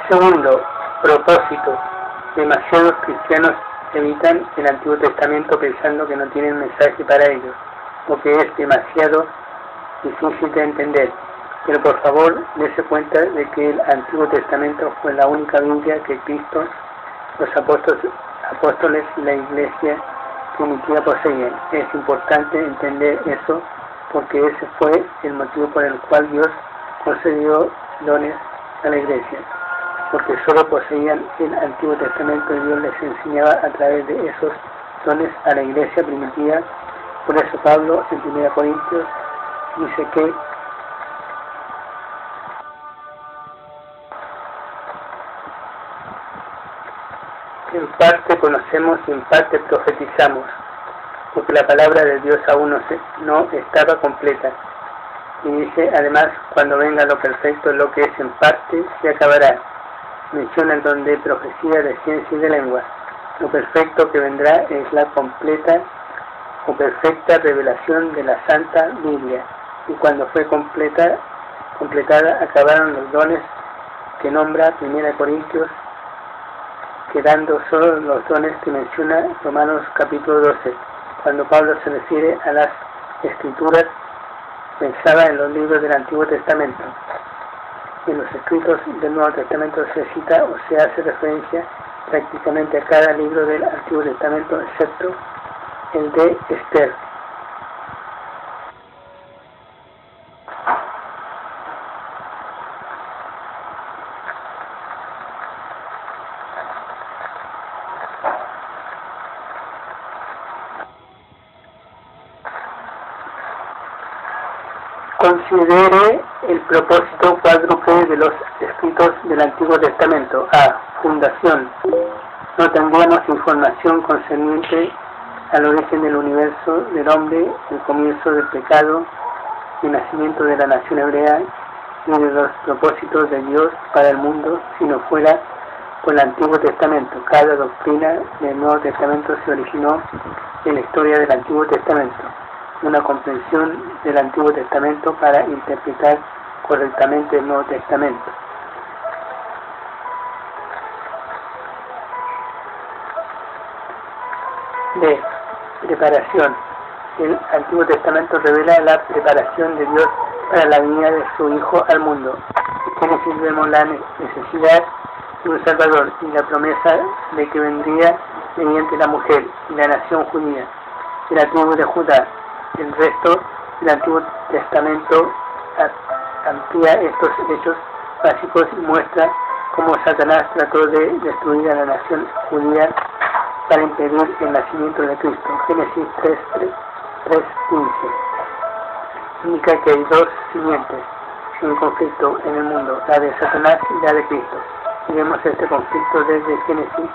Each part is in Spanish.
Segundo propósito, demasiados cristianos evitan el Antiguo Testamento pensando que no tienen mensaje para ellos, o que es demasiado difícil de entender. Pero por favor, dése cuenta de que el Antiguo Testamento fue la única Biblia que Cristo, los apóstoles y la Iglesia primitiva poseían. Es importante entender eso porque ese fue el motivo por el cual Dios concedió dones a la Iglesia. Porque solo poseían el Antiguo Testamento y Dios les enseñaba a través de esos dones a la Iglesia primitiva. Por eso Pablo en 1 Corintios dice que en parte conocemos y en parte profetizamos, porque la palabra de Dios aún no estaba completa. Y dice, además, cuando venga lo perfecto, lo que es en parte se acabará. Menciona el don de profecía, de ciencia y de lengua. Lo perfecto que vendrá es la completa o perfecta revelación de la Santa Biblia. Y cuando fue completada, acabaron los dones que nombra 1 Corintios, quedando solo los dones que menciona Romanos capítulo 12. Cuando Pablo se refiere a las Escrituras, pensaba en los libros del Antiguo Testamento. En los escritos del Nuevo Testamento se cita o se hace referencia prácticamente a cada libro del Antiguo Testamento, excepto el de Esther. Considere el propósito cuádruple de los escritos del Antiguo Testamento. A. Fundación. No tendríamos información concerniente al origen del universo, del hombre, el comienzo del pecado, el nacimiento de la nación hebrea y de los propósitos de Dios para el mundo si no fuera por el Antiguo Testamento. Cada doctrina del Nuevo Testamento se originó en la historia del Antiguo Testamento. Una comprensión del Antiguo Testamento para interpretar correctamente el Nuevo Testamento. D. Preparación. El Antiguo Testamento revela la preparación de Dios para la venida de su Hijo al mundo. En Génesis vemos la necesidad de un Salvador y la promesa de que vendría mediante la mujer y la nación judía y la tribu de Judá. El resto del Antiguo Testamento amplía estos hechos básicos y muestra cómo Satanás trató de destruir a la nación judía para impedir el nacimiento de Cristo. Génesis 3:15 indica que hay dos simientes en conflicto en el mundo, la de Satanás y la de Cristo. Y vemos este conflicto desde Génesis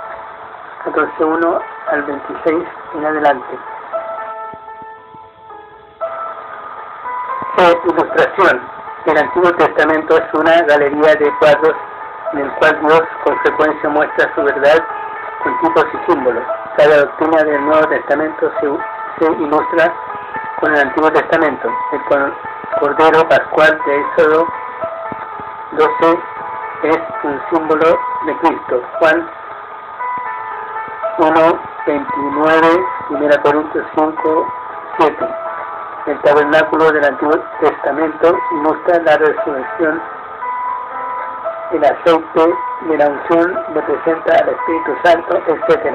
14:1 al 26 en adelante. Ilustración. El Antiguo Testamento es una galería de cuadros en el cual Dios con frecuencia muestra su verdad con tipos y símbolos. Cada doctrina del Nuevo Testamento se ilustra con el Antiguo Testamento. El Cordero Pascual de Éxodo 12 es un símbolo de Cristo. Juan 1:29, 1 Corintios 5:7. El tabernáculo del Antiguo Testamento ilustra la resurrección. El aceite de la unción representa al Espíritu Santo, etc.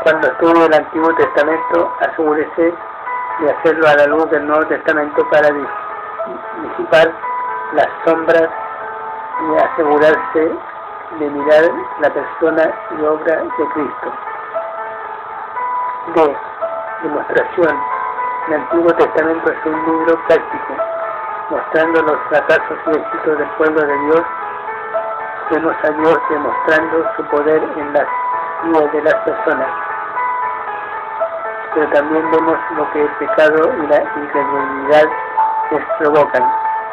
Cuando estudie el Antiguo Testamento, asegúrese de hacerlo a la luz del Nuevo Testamento para disipar las sombras y asegurarse de mirar la persona y obra de Cristo. D. Demostración. El Antiguo Testamento es un libro práctico, mostrando los fracasos y éxitos del pueblo de Dios. Vemos a Dios demostrando su poder en las vidas de las personas. Pero también vemos lo que el pecado y la incredulidad les provocan.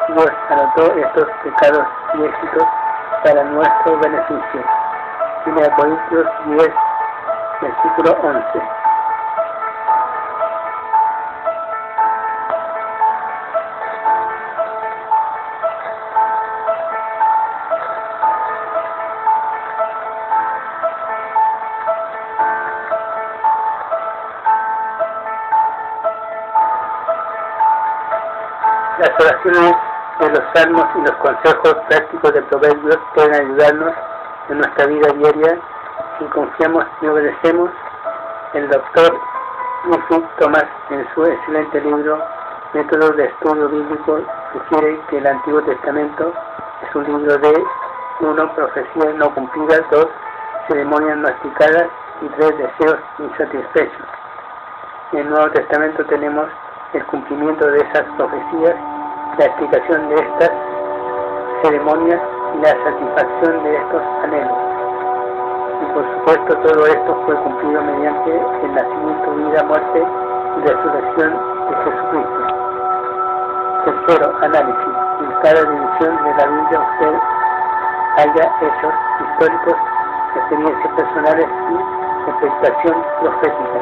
Dios anotó estos pecados y éxitos para nuestro beneficio. 1 Corintios 10, versículo 11. Las oraciones de los salmos y los consejos prácticos de Proverbios pueden ayudarnos en nuestra vida diaria si confiamos y obedecemos. El doctor Murphy Thomas, en su excelente libro Métodos de Estudio Bíblico, sugiere que el Antiguo Testamento es un libro de 1. Profecías no cumplidas, 2. Ceremonias no explicadas y 3. Deseos insatisfechos. En el Nuevo Testamento tenemos el cumplimiento de esas profecías, la explicación de estas ceremonias y la satisfacción de estos anhelos. Y por supuesto todo esto fue cumplido mediante el nacimiento, vida, muerte y resurrección de Jesucristo. Tercero, análisis. En cada división de la Biblia usted haya hechos históricos, experiencias personales y expectación profética.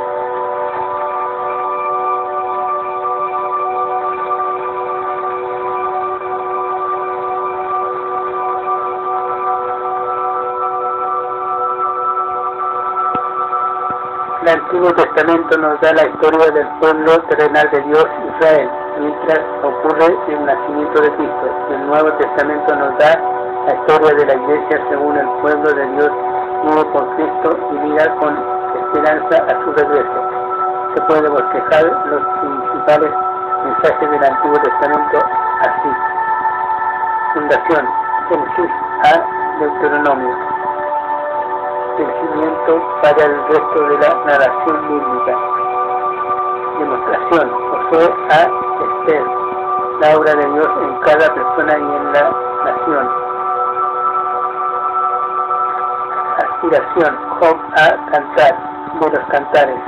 El Antiguo Testamento nos da la historia del pueblo terrenal de Dios, Israel, mientras ocurre el nacimiento de Cristo. El Nuevo Testamento nos da la historia de la Iglesia según el pueblo de Dios vive por Cristo y mira con esperanza a su regreso. Se puede bosquejar los principales mensajes del Antiguo Testamento así. Fundación, Génesis a Deuteronomio. El cimiento para el resto de la narración bíblica. Demostración, Josué a Esther, la obra de Dios en cada persona y en la nación. Aspiración, Job a cantar, de los cantares.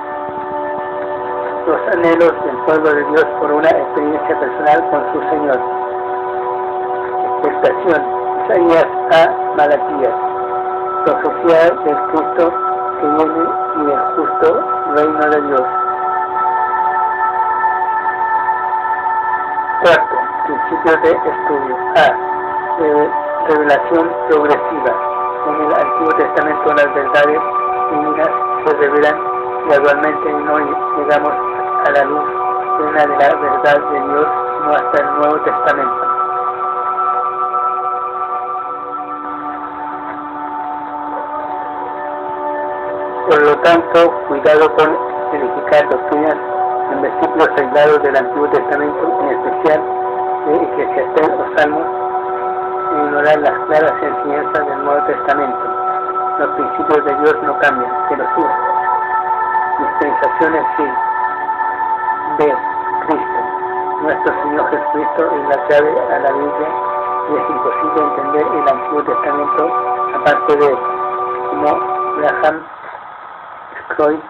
Los anhelos del pueblo de Dios por una experiencia personal con su Señor. Expectación, Isaías a Malaquías. Profecía del Cristo que viene y del justo reino de Dios. Cuarto, principios de estudio. A. Revelación progresiva. En el Antiguo Testamento las verdades divinas se revelan gradualmente y no llegamos a la luz plena de la verdad de Dios sino hasta el Nuevo Testamento. Por lo tanto, cuidado con verificar doctrinas en versículos aislados del Antiguo Testamento, en especial de Eclesiastés o Salmos, e ignorar las claras enseñanzas del Nuevo Testamento. Los principios de Dios no cambian, pero sus dispensaciones sí. B. Cristo. Nuestro Señor Jesucristo es la clave a la Biblia y es imposible entender el Antiguo Testamento aparte de él, como Graham Croix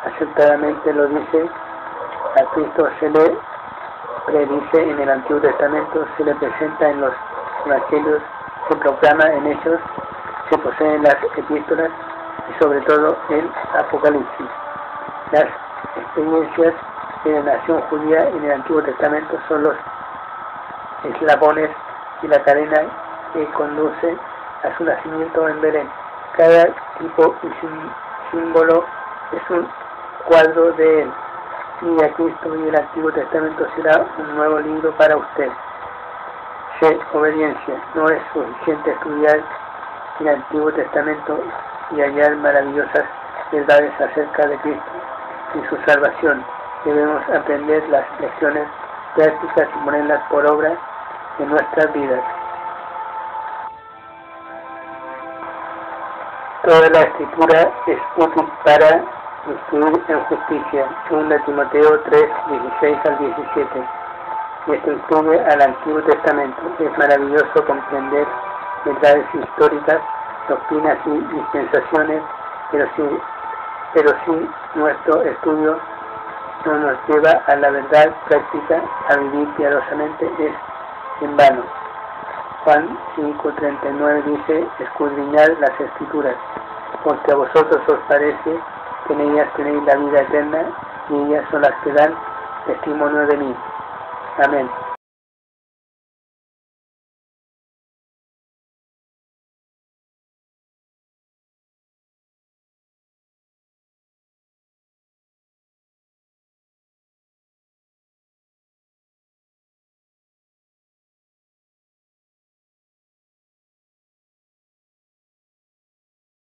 acertadamente lo dice. A Cristo se le predice en el Antiguo Testamento, se le presenta en los Evangelios, se proclama en Hechos, se posee en las epístolas y sobre todo en Apocalipsis. Las experiencias de la nación judía en el Antiguo Testamento son los eslabones y la cadena que conduce a su nacimiento en Belén. Cada tipo y símbolo es un cuadro de él. Y a Cristo y el Antiguo Testamento será un nuevo libro para usted. C. Obediencia. No es suficiente estudiar el Antiguo Testamento y hallar maravillosas verdades acerca de Cristo y su salvación. Debemos aprender las lecciones prácticas y ponerlas por obra en nuestras vidas. Toda la Escritura es útil para instruir en justicia. 2 Timoteo 3, 16 al 17. Y esto incluye al Antiguo Testamento. Es maravilloso comprender verdades históricas, doctrinas y dispensaciones, pero si nuestro estudio no nos lleva a la verdad práctica, a vivir piadosamente, es en vano. Juan 5:39 dice: escudriñad las Escrituras, porque a vosotros os parece que en ellas tenéis la vida eterna, y ellas son las que dan testimonio de mí. Amén.